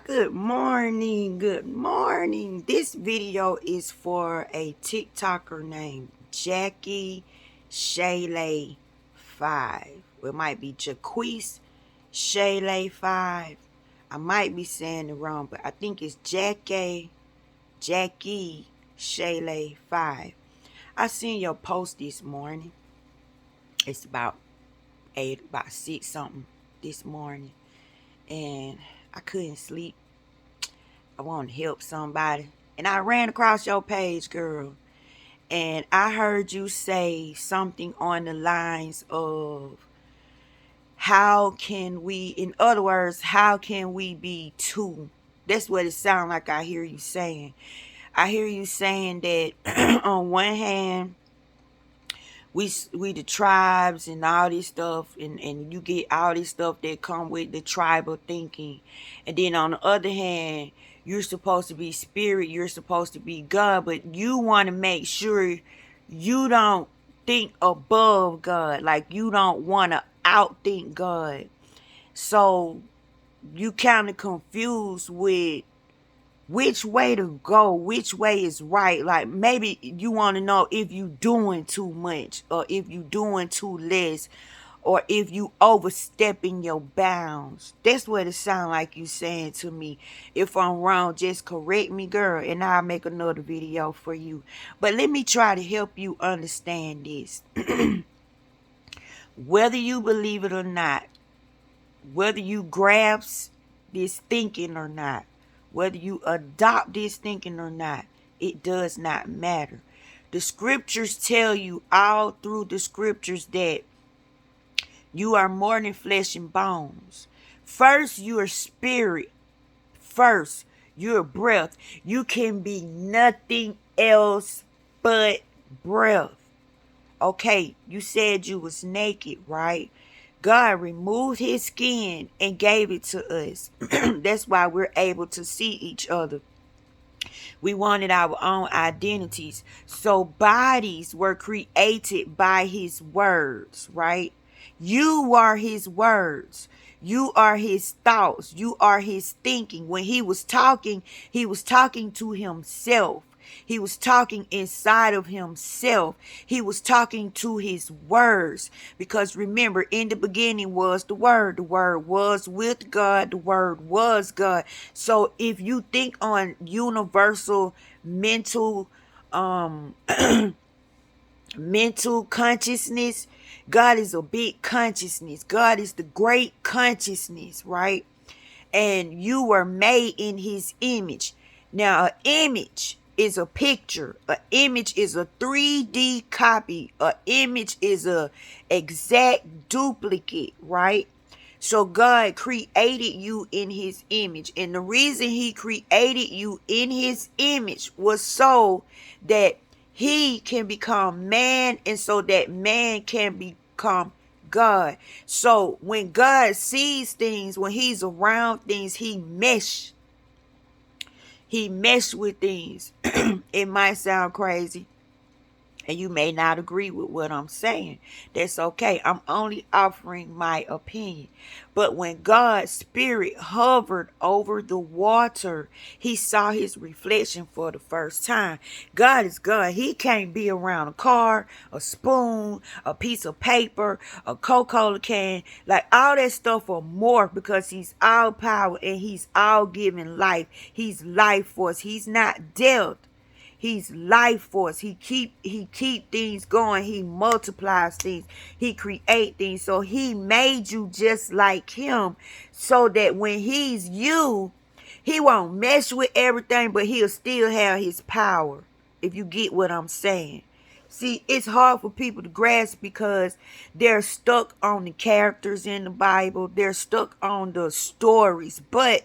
Good morning. Good morning. This video is for a TikToker named Jackie Shaylee 5. It might be Jaquise Shaylee 5. I might be saying it wrong, but I think it's Jackie Shaylee 5. I seen your post this morning. It's about 6 something this morning. And I couldn't sleep. I want to help somebody. And I ran across your page, girl. And I heard you say something on the lines of, in other words, how can we be two? That's what it sounds like I hear you saying. I hear you saying that on one hand, we the tribes and all this stuff, and you get all this stuff that come with the tribal thinking. And then on the other hand, you're supposed to be spirit, you're supposed to be God, but you want to make sure you don't think above God. Like you don't want to outthink God. So you kind of confused with which way to go, which way is right. Like maybe you want to know if you doing too much or if you doing too less or if you overstepping your bounds. That's what it sounds like you saying to me. If I'm wrong, just correct me, girl, and I'll make another video for you. But let me try to help you understand this. Whether you believe it or not, whether you grasp this thinking or not, whether you adopt this thinking or not, it does not matter. The scriptures tell you all through the scriptures that you are more than flesh and bones. First, you are spirit. First, you're breath. You can be nothing else but breath. Okay, you said you was naked, right? God removed his skin and gave it to us. That's why we're able to see each other. We wanted our own identities. So bodies were created by his words, right? You are his words. You are his thoughts. You are his thinking. When he was talking to himself. He was talking inside of himself. He was talking to his words. Because remember, in the beginning was the Word. The Word was with God. The Word was God. So if you think on universal mental mental consciousness, God is a big consciousness. God is the great consciousness, right? And you were made in his image. Now, an image is a picture. An image is a 3D copy. An image is a exact duplicate, right? So God created you in his image. And the reason he created you in his image was so that he can become man, and so that man can become God. So when God sees things, when he's around things, he mesh with things. It might sound crazy, and you may not agree with what I'm saying. That's okay. I'm only offering my opinion. But when God's spirit hovered over the water, he saw his reflection for the first time. God is God. He can't be around a car, a spoon, a piece of paper, a Coca-Cola can. Like all that stuff or more, because he's all power and he's all giving life. He's life force. He's not death. He's life force. He keep things going. He multiplies things. He create things. So he made you just like him, so that when he's you, he won't mess with everything, but he'll still have his power. If you get what I'm saying. See, it's hard for people to grasp because they're stuck on the characters in the Bible. They're stuck on the stories. But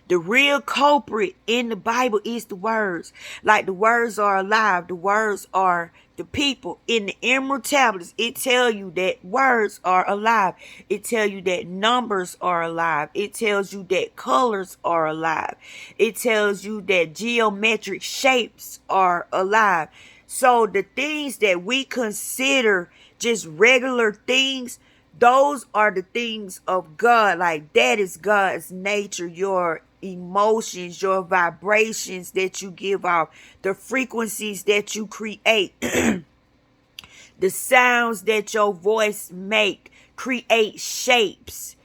the real culprit in the Bible is the words. Like the words are alive. The words are the people. In the Emerald Tablets, it tells you that words are alive. It tells you that numbers are alive. It tells you that colors are alive. It tells you that geometric shapes are alive. So the things that we consider just regular things, Those are the things of God. Like, that is God's nature. Your emotions, your vibrations that you give off, the frequencies that you create, the sounds that your voice make, create shapes,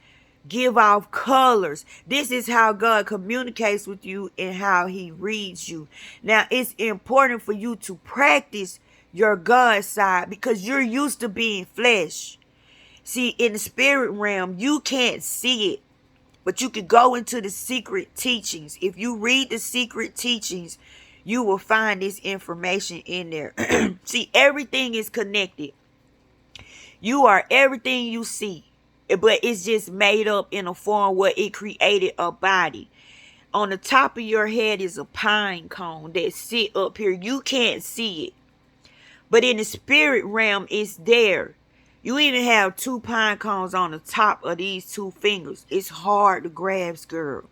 give off colors. This is how God communicates with you and how he reads you. Now, it's important for you to practice your God side because you're used to being flesh. See, in the spirit realm, you can't see it, but you can go into the secret teachings. If you read the secret teachings, you will find this information in there. See, everything is connected. You are everything you see, but it's just made up in a form where it created a body. On the top of your head is a pine cone that sit up here. You can't see it, but in the spirit realm, it's there. You even have 2 pine cones on the top of these 2 fingers. It's hard to grasp, girl.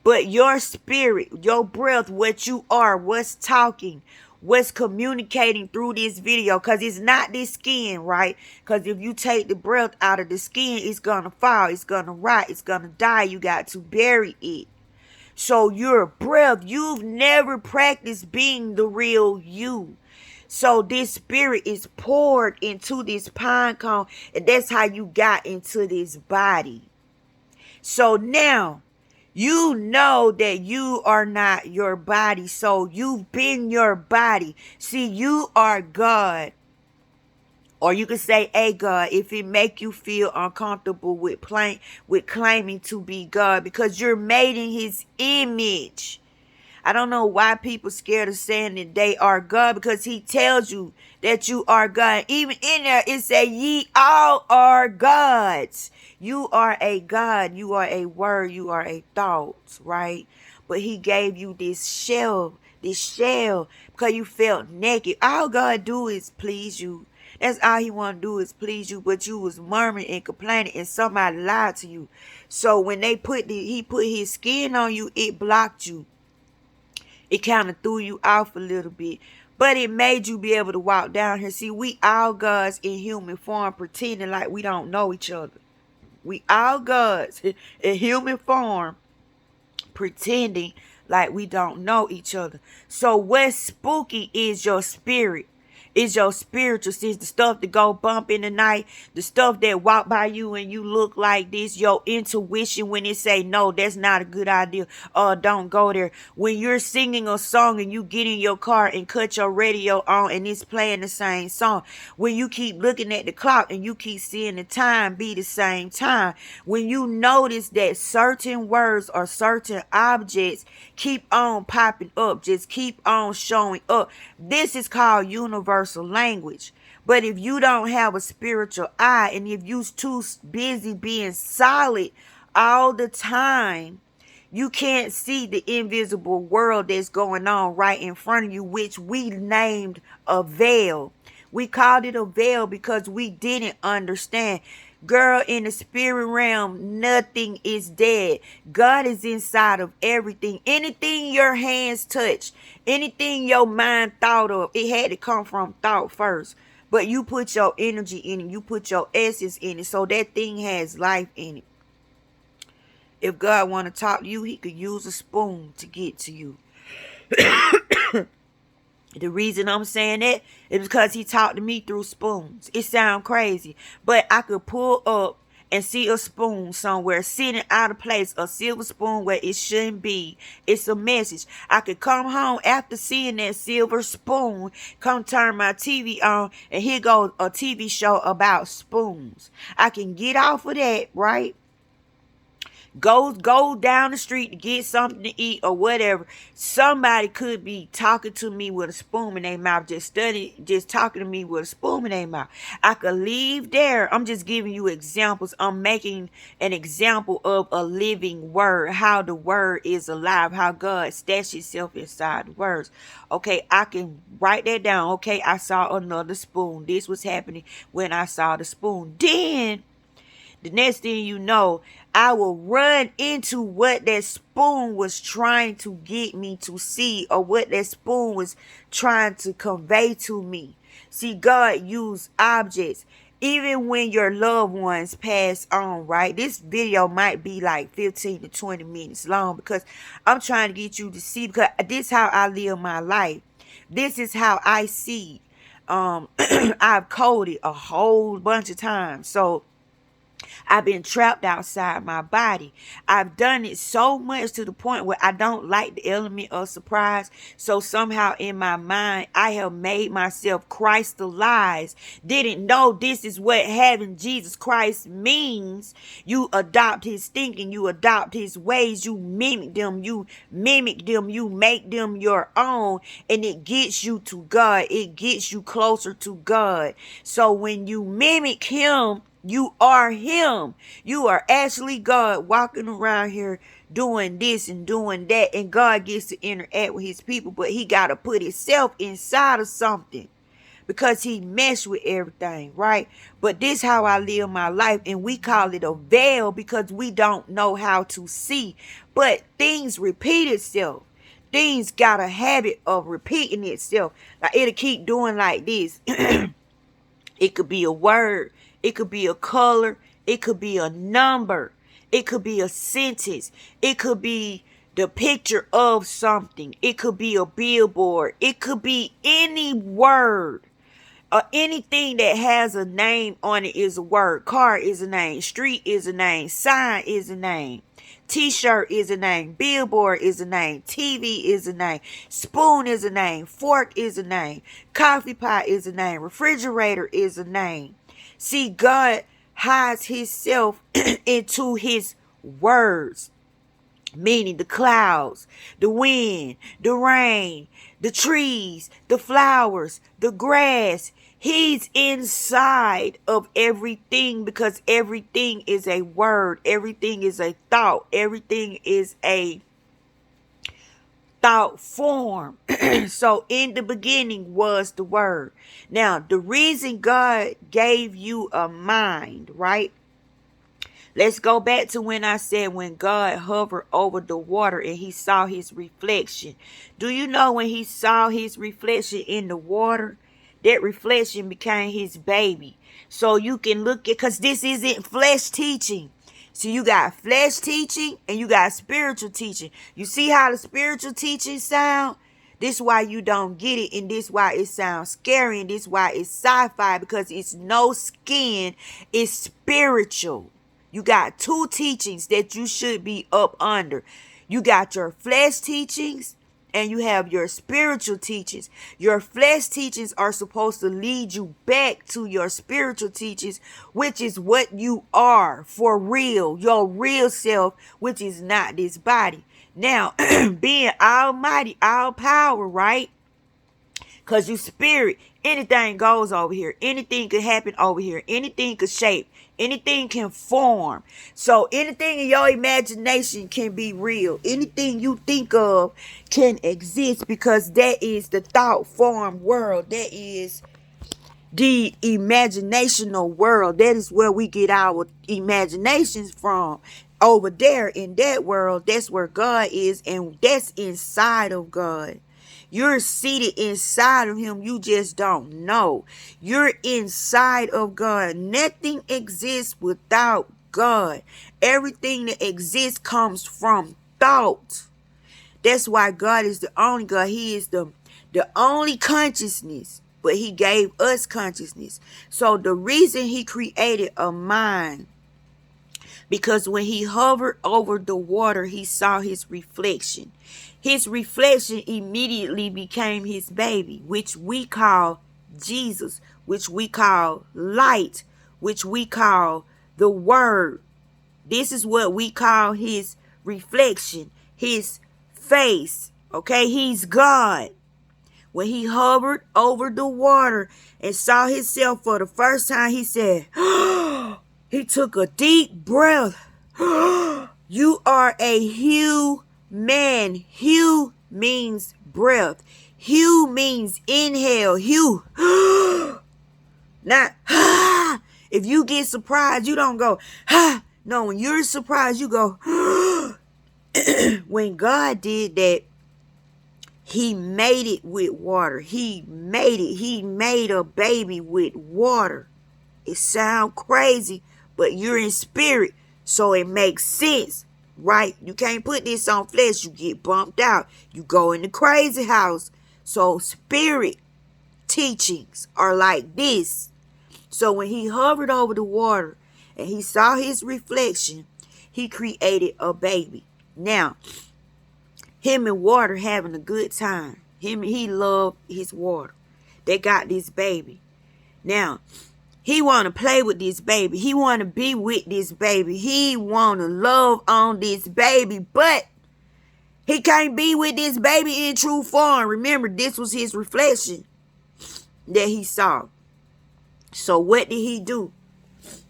But your spirit, your breath, what you are, what's talking, what's communicating through this video, because it's not this skin, right? Because if you take the breath out of the skin, it's going to fall, it's going to rot, it's going to die. You got to bury it. So your breath, you've never practiced being the real you. So this spirit is poured into this pine cone, and that's how you got into this body. So now, you know that you are not your body. So you've been your body. See, you are God. Or you can say, hey, God, if it make you feel uncomfortable with claiming to be God, because you're made in his image. I don't know why people scared of saying that they are God, because he tells you that you are God. Even in there, it say ye all are gods. You are a God. You are a word. You are a thought, right? But he gave you this shell, because you felt naked. All God do is please you. That's all he want to do is please you. But you was murmuring and complaining, and somebody lied to you. So when he put his skin on you, it blocked you. It kind of threw you off a little bit. But it made you be able to walk down here. See, we all gods in human form, pretending like we don't know each other. We all gods in human form, pretending like we don't know each other. So what's spooky is your spirit. Is your spiritual sense, the stuff that go bump in the night, the stuff that walk by you and you look like this, your intuition when it say, no, that's not a good idea, don't go there. When you're singing a song and you get in your car and cut your radio on and it's playing the same song. When you keep looking at the clock and you keep seeing the time be the same time. When you notice that certain words or certain objects keep on popping up, just keep on showing up. This is called universal language. But if you don't have a spiritual eye, and if you're too busy being solid all the time, you can't see the invisible world that's going on right in front of you, which we named a veil. We called it a veil because we didn't understand. Girl, in the spirit realm, nothing is dead. God is inside of everything. Anything your hands touch, anything your mind thought of, it had to come from thought first. But you put your energy in it. You put your essence in it. So that thing has life in it. If God want to talk to you, he could use a spoon to get to you. The reason I'm saying that is because he talked to me through spoons. It sounds crazy, but I could pull up and see a spoon somewhere sitting out of place, a silver spoon where it shouldn't be. It's a message. I could come home after seeing that silver spoon, come turn my TV on, and here goes a TV show about spoons. I can get off of that, right? Go down the street to get something to eat or whatever. Somebody could be talking to me with a spoon in their mouth, just talking to me with a spoon in their mouth. I could leave there. I'm just giving you examples. I'm making an example of a living word, how the word is alive, how God stashed himself inside the words. Okay, I can write that down. Okay, I saw another spoon. This was happening when I saw the spoon. Then the next thing you know, I will run into what that spoon was trying to get me to see, or what that spoon was trying to convey to me. See, God used objects. Even when your loved ones pass on, right? This video might be like 15 to 20 minutes long because I'm trying to get you to see, because this is how I live my life. This is how I see. I've coded a whole bunch of times. So I've been trapped outside my body. I've done it so much to the point where I don't like the element of surprise. So somehow in my mind, I have made myself Christalized. Didn't know this is what having Jesus Christ means. You adopt his thinking. You adopt his ways. You mimic them. You make them your own. And it gets you to God. It gets you closer to God. So when you mimic him, you are him. You are actually God walking around here doing this and doing that. And God gets to interact with his people. But he got to put himself inside of something, because he messed with everything, right? But this how I live my life. And we call it a veil because we don't know how to see. But things repeat itself. Things got a habit of repeating itself. Like it'll keep doing like this. It could be a word. It could be a color. It could be a number. It could be a sentence. It could be the picture of something. It could be a billboard. It could be any word. Anything that has a name on it is a word. Car is a name. Street is a name. Sign is a name. T-shirt is a name. Billboard is a name. TV is a name. Spoon is a name. Fork is a name. Coffee pot is a name. Refrigerator is a name. See, God hides himself into his words, meaning the clouds, the wind, the rain, the trees, the flowers, the grass. He's inside of everything because everything is a word. Everything is a thought. Everything is a thought form. So in the beginning was the word. Now, the reason God gave you a mind, right? Let's go back to when I said when God hovered over the water and he saw his reflection. Do you know when he saw his reflection in the water, that reflection became his baby? So you can look at, because this isn't flesh teaching. So you got flesh teaching and you got spiritual teaching. You see how the spiritual teaching sound? This is why you don't get it, and this is why it sounds scary, and this is why it's sci-fi, because it's no skin, it's spiritual. You got two teachings that you should be up under. You got your flesh teachings and you have your spiritual teachings. Your flesh teachings are supposed to lead you back to your spiritual teachings, which is what you are for real, your real self, which is not this body. Now, being almighty, all power, right? Because you spirit, anything goes over here. Anything could happen over here. Anything could shape. Anything can form. So anything in your imagination can be real. Anything you think of can exist, because that is the thought form world. That is the imaginational world. That is where we get our imaginations from. Over there in that world, that's where God is, and that's inside of God. You're seated inside of him. You just don't know. You're inside of God. Nothing exists without God. Everything that exists comes from thought. That's why God is the only God. He is the only consciousness. But he gave us consciousness. So the reason he created a mind, because when he hovered over the water, he saw his reflection. His reflection immediately became his baby, which we call Jesus, which we call light, which we call the word. This is what we call his reflection, his face. Okay, he's God. When he hovered over the water and saw himself for the first time, he said, he took a deep breath. You are a human. Hue means breath. Hue means inhale. Hue. Not, if you get surprised, you don't go, no, when you're surprised, you go, when God did that, he made it with water. He made it. He made a baby with water. It sound crazy, but you're in spirit, so it makes sense, right? You can't put this on flesh. You get bumped out. You go in the crazy house. So spirit teachings are like this. So when he hovered over the water and he saw his reflection, he created a baby. Now, him and water having a good time. He loved his water. They got this baby. Now, he want to play with this baby. He want to be with this baby. He want to love on this baby, but he can't be with this baby in true form. Remember, this was his reflection that he saw. So what did he do?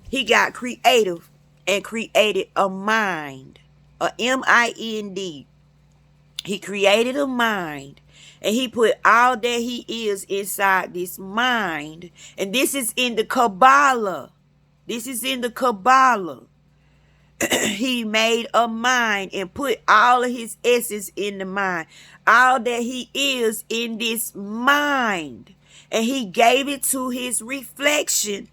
He got creative and created a mind, a M-I-N-D. He created a mind, and he put all that he is inside this mind. And this is in the Kabbalah. This is in the Kabbalah. He made a mind and put all of his essence in the mind. All that he is in this mind. And he gave it to his reflection,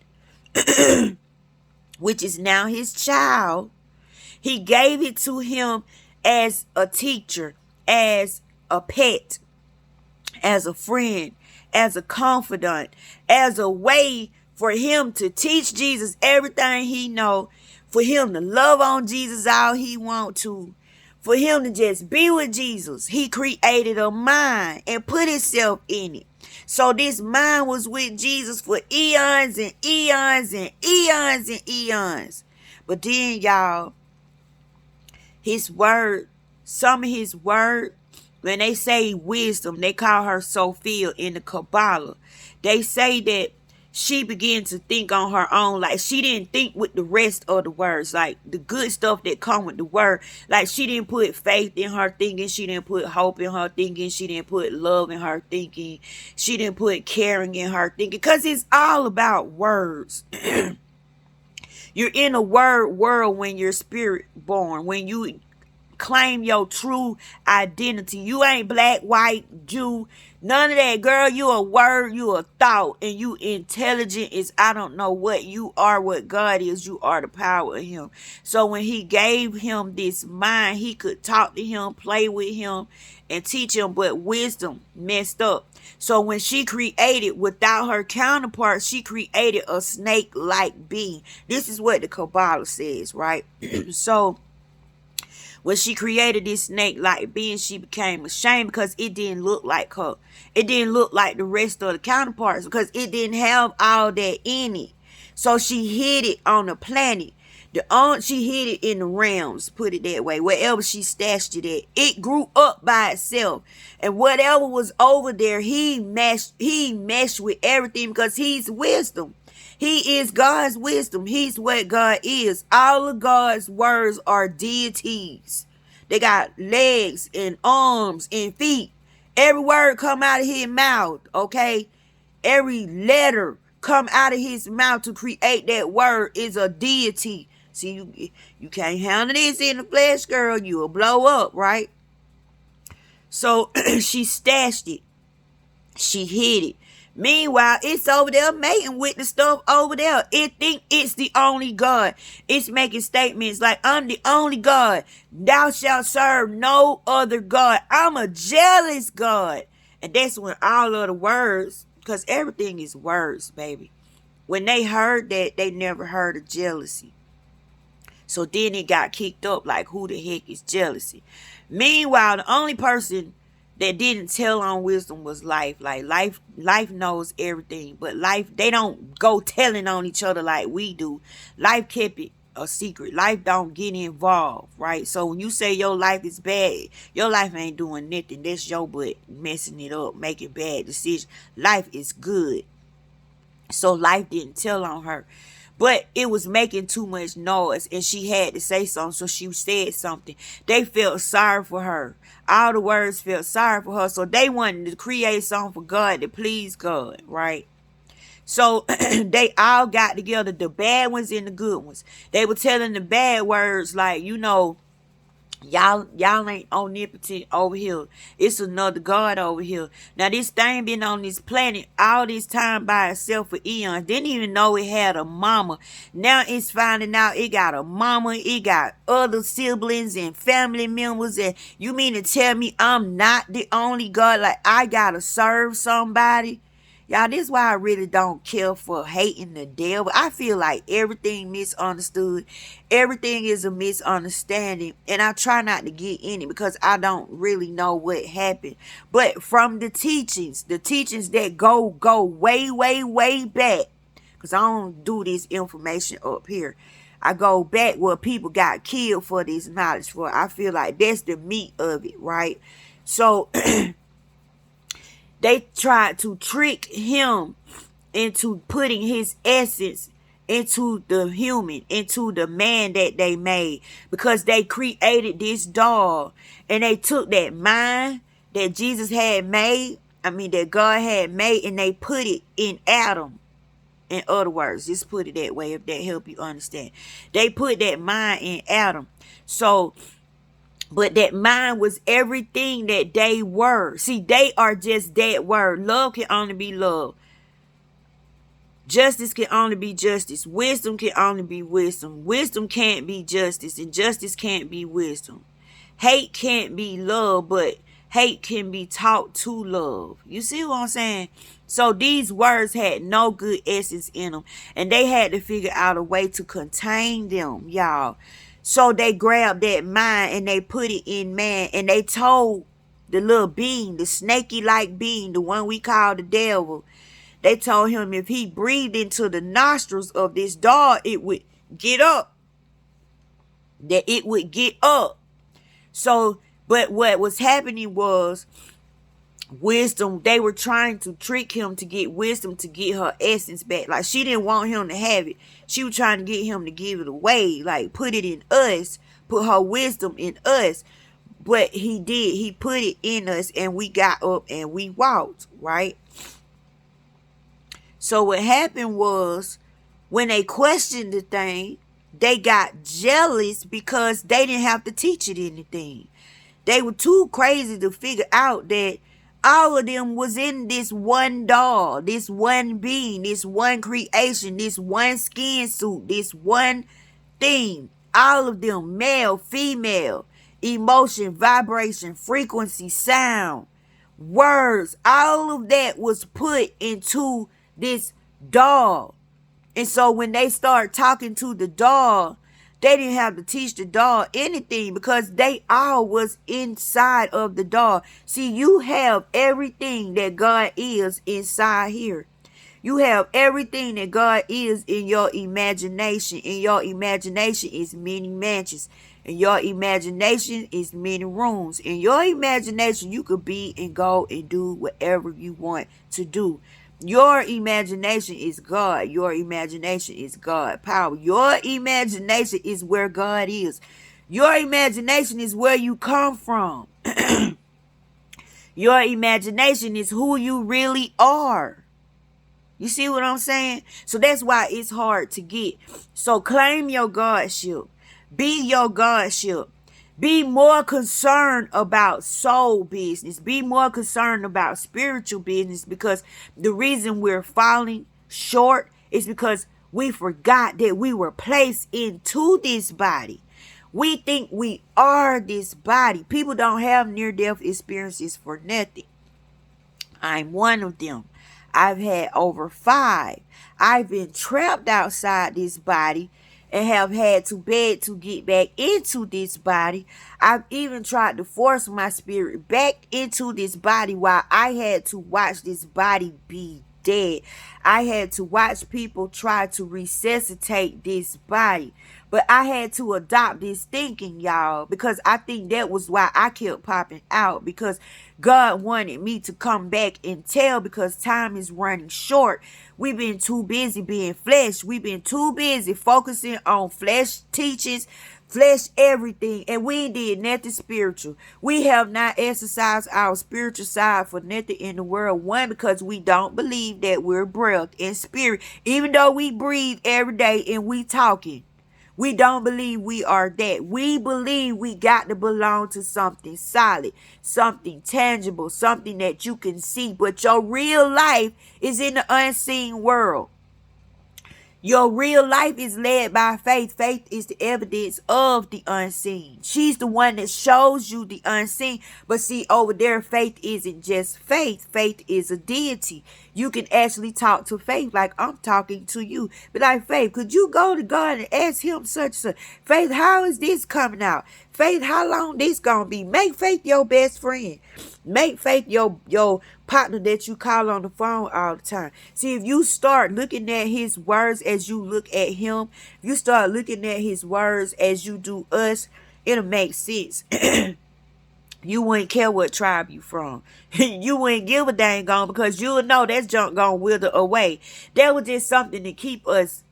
which is now his child. He gave it to him as a teacher, as a pet, as a friend, as a confidant, as a way for him to teach Jesus everything he know, for him to love on Jesus all he want to, for him to just be with Jesus. He created a mind and put himself in it. So this mind was with Jesus for eons and eons and eons and eons. But then, y'all, his word, some of his word, when they say wisdom, they call her Sophia in the Kabbalah. They say that she began to think on her own. Like, she didn't think with the rest of the words, like the good stuff that come with the word. Like, she didn't put faith in her thinking. She didn't put hope in her thinking. She didn't put love in her thinking. She didn't put caring in her thinking. Because it's all about words. You're in a word world when you're spirit born. When you claim your true identity. You ain't black, white, Jew, none of that, girl. You a word, you a thought, and you intelligent is I don't know what. You are what God is. You are the power of him. So when he gave him this mind, he could talk to him, play with him, and teach him, but wisdom messed up. So when she created, without her counterpart, she created a snake-like being. This is what the Kabbalah says, right? So when she created this snake-like being, she became ashamed because it didn't look like her. It didn't look like the rest of the counterparts because it didn't have all that in it. So she hid it on the planet. She hid it in the realms, put it that way. Wherever she stashed it at. It grew up by itself. And whatever was over there, he meshed with everything because he's wisdom. He is God's wisdom. He's what God is. All of God's words are deities. They got legs and arms and feet. Every word come out of his mouth, okay? Every letter come out of his mouth to create that word is a deity. See, you can't handle this in the flesh, girl. You will blow up, right? So she stashed it. She hid it. Meanwhile, it's over there mating with the stuff over there. It think it's the only God. It's making statements like, I'm the only God. Thou shalt serve no other God. I'm a jealous God. And that's when all of the words, because everything is words, baby. When they heard that, they never heard of jealousy. So then it got kicked up like, who the heck is jealousy? Meanwhile, the only person that didn't tell on wisdom was life. Like life knows everything, but life, they don't go telling on each other like we do. Life kept it a secret. Life don't get involved, right? So when you say your life is bad, your life ain't doing nothing. That's your butt messing it up, making bad decisions. Life is good. So life didn't tell on her. But it was making too much noise and she had to say something. So she said something. They felt sorry for her. All the words felt sorry for her. So they wanted to create something for God to please God, right? So they all got together, the bad ones and the good ones. They were telling the bad words like, Y'all ain't omnipotent over here. It's another God over here. Now this thing been on this planet all this time by itself for eons. Didn't even know it had a mama. Now it's finding out it got a mama. It got other siblings and family members. And you mean to tell me I'm not the only God? Like I gotta serve somebody? Y'all, this is why I really don't care for hating the devil. I feel like everything misunderstood. Everything is a misunderstanding. And I try not to get in it because I don't really know what happened. But from the teachings that go way, way, way back. Because I don't do this information up here. I go back where people got killed for this knowledge. For I feel like that's the meat of it, right? So they tried to trick him into putting his essence into the human, into the man that they made, because they created this doll and they took that mind that Jesus had made, that God had made, and they put it in Adam. In other words, just put it that way if that help you understand. They put that mind in Adam. So but that mind was everything that they were. See, they are just that word. Love can only be love. Justice can only be justice. Wisdom can only be wisdom. Wisdom can't be justice, and justice can't be wisdom. Hate can't be love, but hate can be taught to love. You see what I'm saying? So these words had no good essence in them, and they had to figure out a way to contain them, y'all. So they grabbed that mind and they put it in man, and they told the little being, the snaky-like being, the one we call the devil, they told him if he breathed into the nostrils of this dog, it would get up. That it would get up. So, but what was happening was wisdom, they were trying to trick him to get wisdom to get her essence back. Like she didn't want him to have it. She was trying to get him to give it away. Like put it in us. Put her wisdom in us. But he did. He put it in us and we got up and we walked. Right? So what happened was when they questioned the thing, they got jealous because they didn't have to teach it anything. They were too crazy to figure out that all of them was in this one doll, this one being, this one creation, this one skin suit, this one thing. All of them, male, female, emotion, vibration, frequency, sound, words, all of that was put into this doll. And so when they start talking to the doll, they didn't have to teach the doll anything because they all was inside of the doll. See, you have everything that God is inside here. You have everything that God is in your imagination. In your imagination is many mansions. In your imagination is many rooms. In your imagination, you could be and go and do whatever you want to do. Your imagination is God. Your imagination is God power. Your imagination is where God is. Your imagination is where you come from. Your imagination is who you really are. You see what I'm saying? So that's why it's hard to get. So claim your Godship. Be your Godship. Be more concerned about soul business. Be more concerned about spiritual business, because the reason we're falling short is because we forgot that we were placed into this body. We think we are this body. People don't have near-death experiences for nothing. I'm one of them. I've had over 5. I've been trapped outside this body and have had to beg to get back into this body. I've even tried to force my spirit back into this body while I had to watch this body be dead. I had to watch people try to resuscitate this body. But I had to adopt this thinking, y'all, because I think that was why I kept popping out, because God wanted me to come back and tell, because time is running short. We've been too busy being flesh. We've been too busy focusing on flesh teachings, flesh everything, and we did nothing spiritual. We have not exercised our spiritual side for nothing in the world. One, because we don't believe that we're breath and spirit, even though we breathe every day and we talking. We don't believe we are that. We believe we got to belong to something solid, something tangible, something that you can see. But your real life is in the unseen world. Your real life is led by faith. Faith is the evidence of the unseen. She's the one that shows you the unseen. But see, over there, faith isn't just faith. Faith is a deity. You can actually talk to faith like I'm talking to you. But like, Faith, could you go to God and ask him such a Faith, how is this coming out? Faith, how long this gonna be? Make faith your best friend. Make faith your partner that you call on the phone all the time. See, if you start looking at his words as you look at him, if you start looking at his words as you do us, it'll make sense. You wouldn't care what tribe you from. You wouldn't give a dang on, because you would know that junk gonna wither away. That was just something to keep us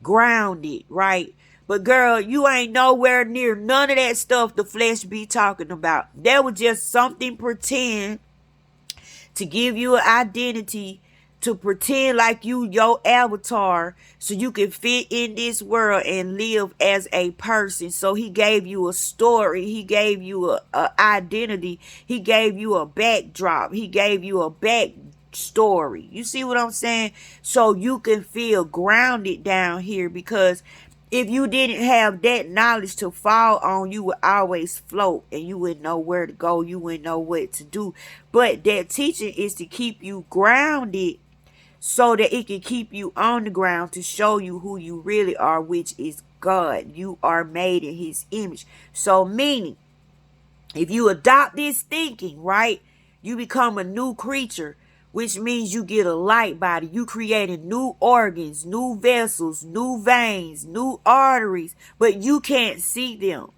grounded, right? But girl, you ain't nowhere near none of that stuff the flesh be talking about. That was just something pretend to give you an identity, to pretend like you your avatar so you can fit in this world and live as a person. So he gave you a story. He gave you a identity. He gave you a backdrop. He gave you a backstory. You see what I'm saying? So you can feel grounded down here, because if you didn't have that knowledge to fall on, you would always float and you wouldn't know where to go. You wouldn't know what to do. But that teaching is to keep you grounded so that it can keep you on the ground, to show you who you really are, which is God. You are made in his image. So meaning, if you adopt this thinking, right, you become a new creature, which means you get a light body. You creating new organs, new vessels, new veins, new arteries, but you can't see them.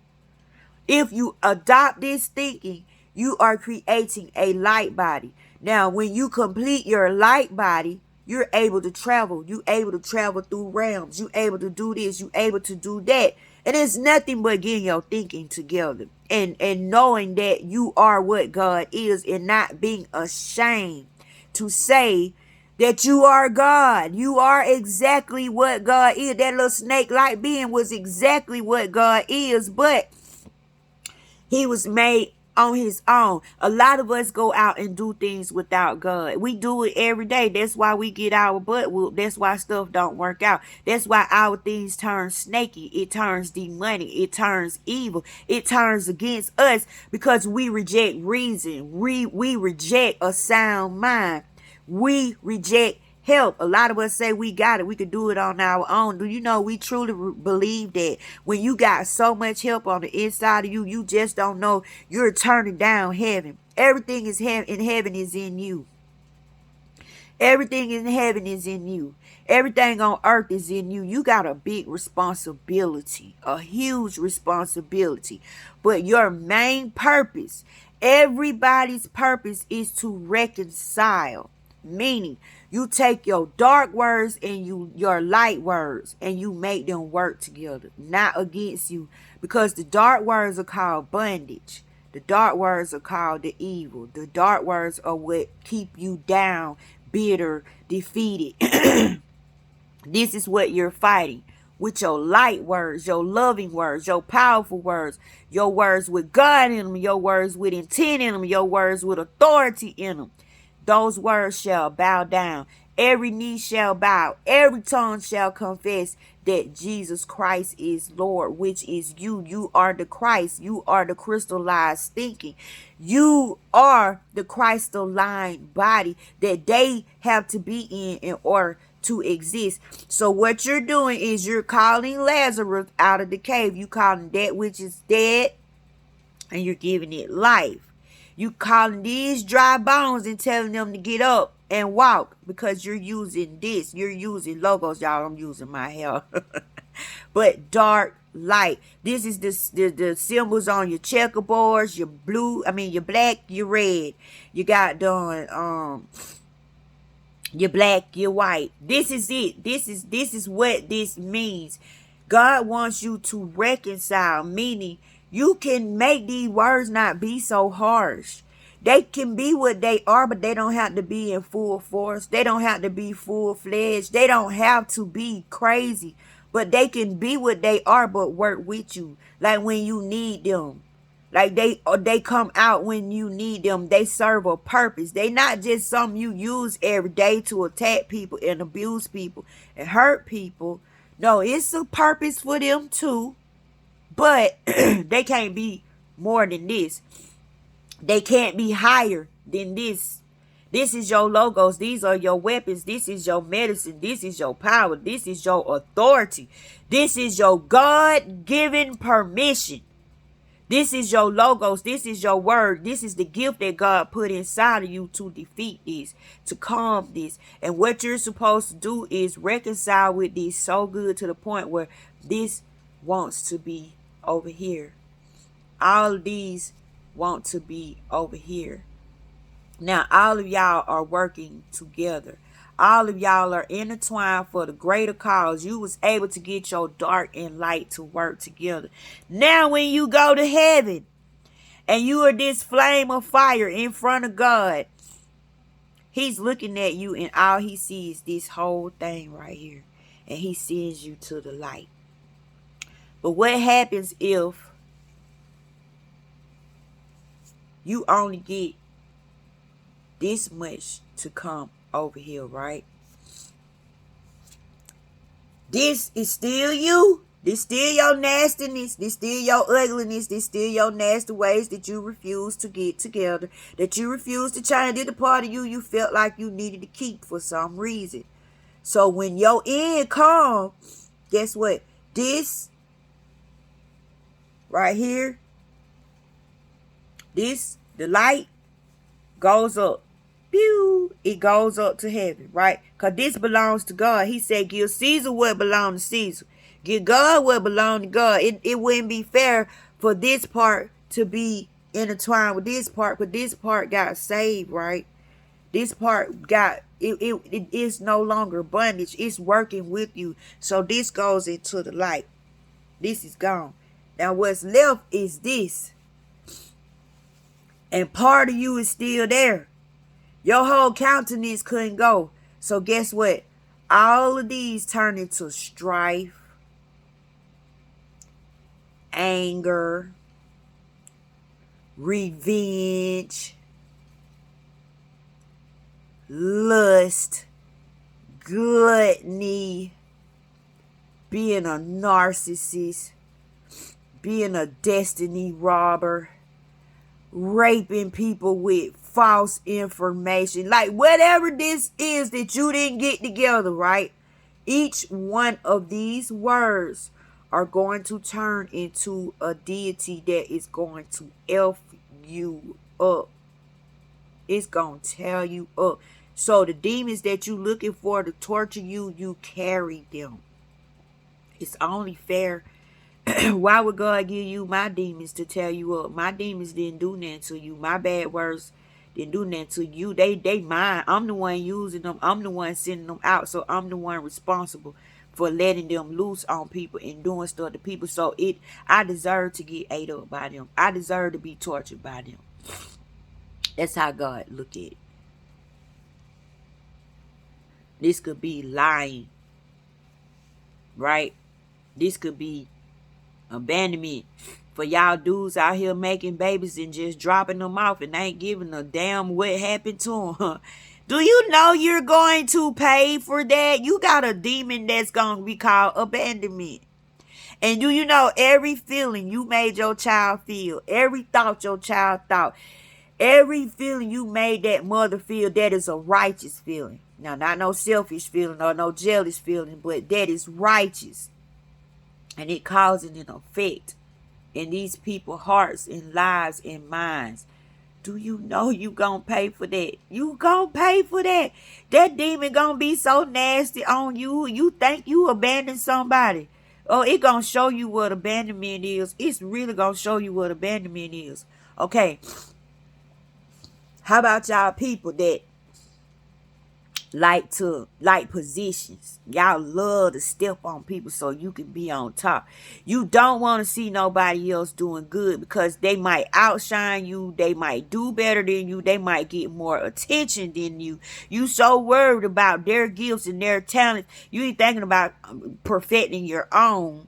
If you adopt this thinking, you are creating a light body. Now, when you complete your light body, you're able to travel. You're able to travel through realms. You're able to do this. You're able to do that. And it's nothing but getting your thinking together and knowing that you are what God is, and not being ashamed to say that you are God. You are exactly what God is. That little snake-like being was exactly what God is, but he was made on his own. A lot of us go out and do things without God. We do it every day. That's why we get our butt whooped. That's why stuff don't work out. That's why our things turn snaky. It turns demonic. It turns evil. It turns against us, because we reject reason. We reject a sound mind. We reject help. A lot of us say we got it. We could do it on our own. Do you know we truly believe that when you got so much help on the inside of you, you just don't know you're turning down heaven. Everything is in heaven is in you. Everything in heaven is in you. Everything on earth is in you. You got a big responsibility, a huge responsibility. But your main purpose, everybody's purpose, is to reconcile. Meaning, you take your dark words and your light words and you make them work together, not against you. Because the dark words are called bondage. The dark words are called the evil. The dark words are what keep you down, bitter, defeated. This is what you're fighting with your light words, your loving words, your powerful words, your words with God in them, your words with intent in them, your words with authority in them. Those words shall bow down. Every knee shall bow. Every tongue shall confess that Jesus Christ is Lord, which is you. You are the Christ. You are the crystallized thinking. You are the crystalline body that they have to be in order to exist. So what you're doing is you're calling Lazarus out of the cave. You calling that which is dead, and you're giving it life. You calling these dry bones and telling them to get up and walk, because you're using this. You're using logos, y'all. I'm using my hair. But dark, light. This is the symbols on your checkerboards, your your black, your red. You got done your black, your white. This is it. This is what this means. God wants you to reconcile, meaning you can make these words not be so harsh. They can be what they are, but they don't have to be in full force. They don't have to be full-fledged. They don't have to be crazy. But they can be what they are, but work with you. Like when you need them. Like they come out when you need them. They serve a purpose. They not just something you use every day to attack people and abuse people and hurt people. No, it's a purpose for them too. But they can't be more than this. They can't be higher than this. This is your logos. These are your weapons. This is your medicine. This is your power. This is your authority. This is your God-given permission. This is your logos. This is your word. This is the gift that God put inside of you to defeat this, to calm this. And what you're supposed to do is reconcile with this so good to the point where this wants to be over here. All of these want to be over here. Now, all of y'all are working together. All of y'all are intertwined for the greater cause. You was able to get your dark and light to work together. Now, when you go to heaven and you are this flame of fire in front of God, he's looking at you and all he sees this whole thing right here. And he sends you to the light. But what happens if you only get this much to come over here, right? This is still you. This still your nastiness. This still your ugliness. This still your nasty ways that you refuse to get together. That you refuse to change. Did the part of you felt like you needed to keep for some reason. So when your end comes, guess what? This right here, this, the light, goes up. Pew! It goes up to heaven, right? Because this belongs to God. He said, give Caesar what belongs to Caesar. Give God what belongs to God. It wouldn't be fair for this part to be intertwined with this part, but this part got saved, right? This part got, it is no longer bondage. It's working with you. So this goes into the light. This is gone. Now what's left is this. And part of you is still there. Your whole countenance couldn't go. So guess what? All of these turn into strife, anger, revenge, lust, gluttony, being a narcissist, being a destiny robber, raping people with false information, like whatever this is that you didn't get together, right? Each one of these words are going to turn into a deity that is going to F you up. It's going to tear you up. So the demons that you looking for to torture you, you carry them. It's only fair. Why would God give you my demons to tear you up? My demons didn't do nothing to you. My bad words didn't do nothing to you. They mine. I'm the one using them. I'm the one sending them out. So I'm the one responsible for letting them loose on people and doing stuff to people. So I deserve to get ate up by them. I deserve to be tortured by them. That's how God look at it. This could be lying, right? This could be abandonment for y'all dudes out here making babies and just dropping them off and ain't giving a damn what happened to them. Do you know you're going to pay for that? You got a demon that's going to be called abandonment. And do you know every feeling you made your child feel, every thought your child thought, every feeling you made that mother feel, that is a righteous feeling. Now, not no selfish feeling or no jealous feeling, but that is righteous. And it causing an effect in these people's hearts and lives and minds. Do you know you gonna pay for that? You gonna pay for that. That demon gonna be so nasty on you. You think you abandoned somebody. Oh, it gonna show you what abandonment is. It's really gonna show you what abandonment is. Okay. How about y'all people that like positions. Y'all love to step on people so you can be on top. You don't want to see nobody else doing good because they might outshine you, they might do better than you, they might get more attention than you. You so worried about their gifts and their talents, you ain't thinking about perfecting your own.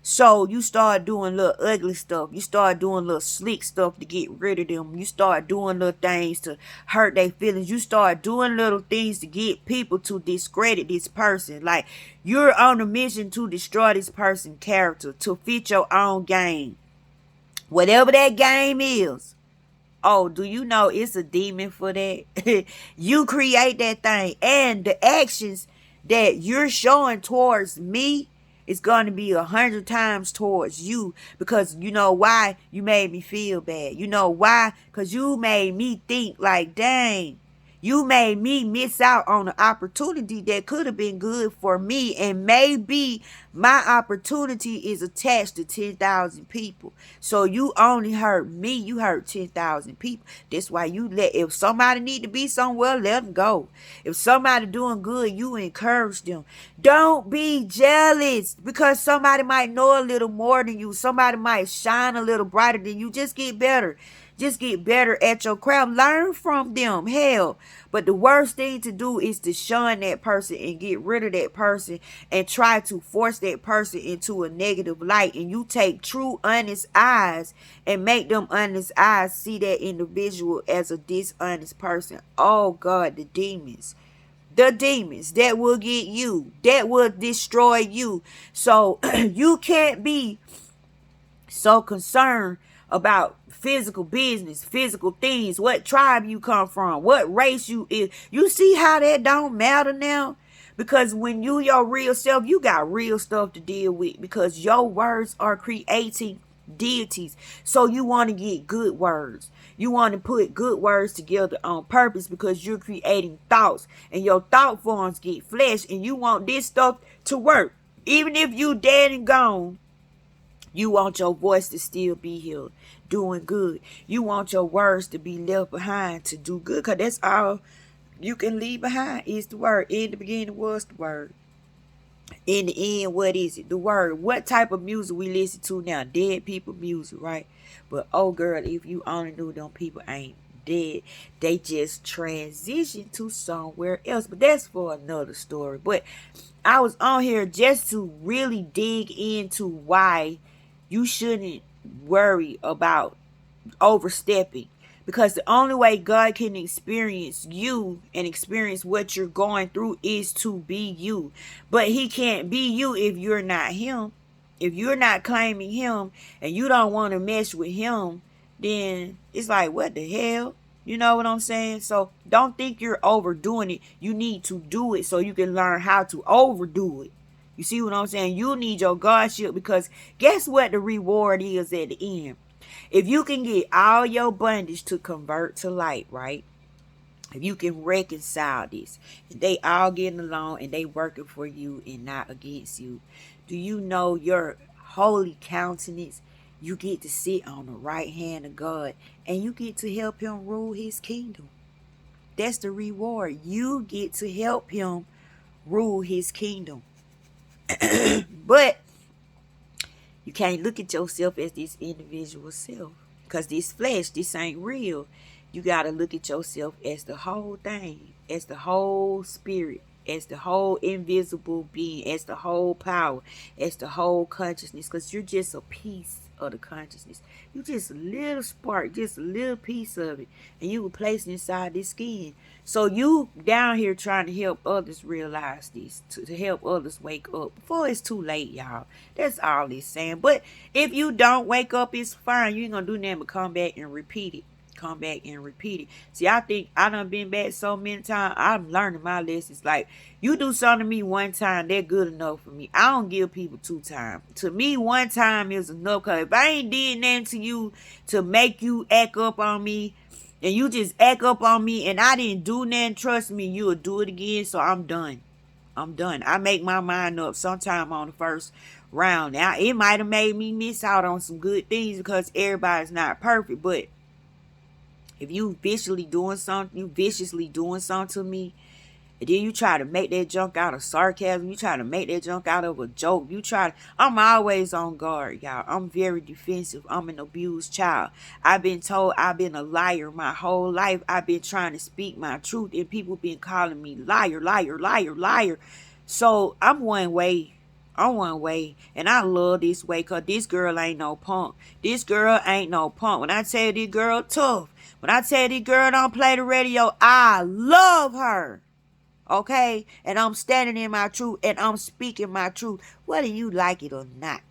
So you start doing little ugly stuff. You start doing little slick stuff to get rid of them. You start doing little things to hurt their feelings. You start doing little things to get people to discredit this person. Like you're on a mission to destroy this person's character, to fit your own game. Whatever that game is. Oh, do you know it's a demon for that? You create that thing. And the actions that you're showing towards me is going to be 100 times towards you. Because you know why? You made me feel bad. You know why? Because you made me think like, dang. You made me miss out on an opportunity that could have been good for me. And maybe my opportunity is attached to 10,000 people. So you only hurt me. You hurt 10,000 people. That's why you if somebody need to be somewhere, let them go. If somebody doing good, you encourage them. Don't be jealous because somebody might know a little more than you. Somebody might shine a little brighter than you. Just get better. Just get better at your craft. Learn from them. Hell. But the worst thing to do is to shun that person and get rid of that person and try to force that person into a negative light. And you take true, honest eyes and make them honest eyes see that individual as a dishonest person. Oh God, the demons. The demons that will get you. That will destroy you. So you can't be so concerned about physical business, physical things, what tribe you come from, what race you is. You see how that don't matter now? Because when you your real self, you got real stuff to deal with because your words are creating deities. So you want to get good words. You want to put good words together on purpose because you're creating thoughts and your thought forms get flesh and you want this stuff to work. Even if you dead and gone, you want your voice to still be here doing good. You want your words to be left behind to do good because that's all you can leave behind is the word. In the beginning was the word. In the end, what is it? The word. What type of music we listen to now? Dead people music, right? But oh girl, if you only knew them people ain't dead. They just transitioned to somewhere else. But that's for another story. But I was on here just to really dig into why you shouldn't worry about overstepping. Because the only way God can experience you and experience what you're going through is to be you. But he can't be you if you're not him. If you're not claiming him and you don't want to mess with him, then it's like, what the hell? You know what I'm saying? So don't think you're overdoing it. You need to do it so you can learn how to overdo it. You see what I'm saying? You need your Godship because guess what the reward is at the end? If you can get all your bondage to convert to light, right? If you can reconcile this, and they all getting along and they working for you and not against you, do you know your holy countenance? You get to sit on the right hand of God and you get to help him rule his kingdom. That's the reward. You get to help him rule his kingdom. But you can't look at yourself as this individual self because this flesh, this ain't real. You got to look at yourself as the whole thing, as the whole spirit, as the whole invisible being, as the whole power, as the whole consciousness, because you're just a piece of the consciousness. You just a little spark, just a little piece of it, and you were placed inside this skin. So you down here trying to help others realize this, to help others wake up before it's too late, y'all. That's all it's saying. But if you don't wake up, it's fine. You ain't gonna do nothing but come back and repeat it. Come back and repeat it. See, I think I done been back so many times. I'm learning my lessons. Like, you do something to me one time, they're good enough for me. I don't give people 2 times. To me, 1 time is enough. Because if I ain't did nothing to you to make you act up on me, and you just act up on me, and I didn't do nothing, trust me, you'll do it again. So I'm done. I'm done. I make my mind up sometime on the first round. Now, it might have made me miss out on some good things because everybody's not perfect. But if you viciously doing something to me, And then you try to make that junk out of sarcasm. You try to make that junk out of a joke. I'm always on guard, y'all. I'm very defensive. I'm an abused child. I've been told I've been a liar my whole life. I've been trying to speak my truth, and people been calling me liar, liar, liar, liar. So I'm one way. I'm one way. And I love this way because this girl ain't no punk. This girl ain't no punk. When I tell you this girl tough, when I tell you this girl don't play the radio, I love her. Okay? And I'm standing in my truth and I'm speaking my truth, whether you like it or not.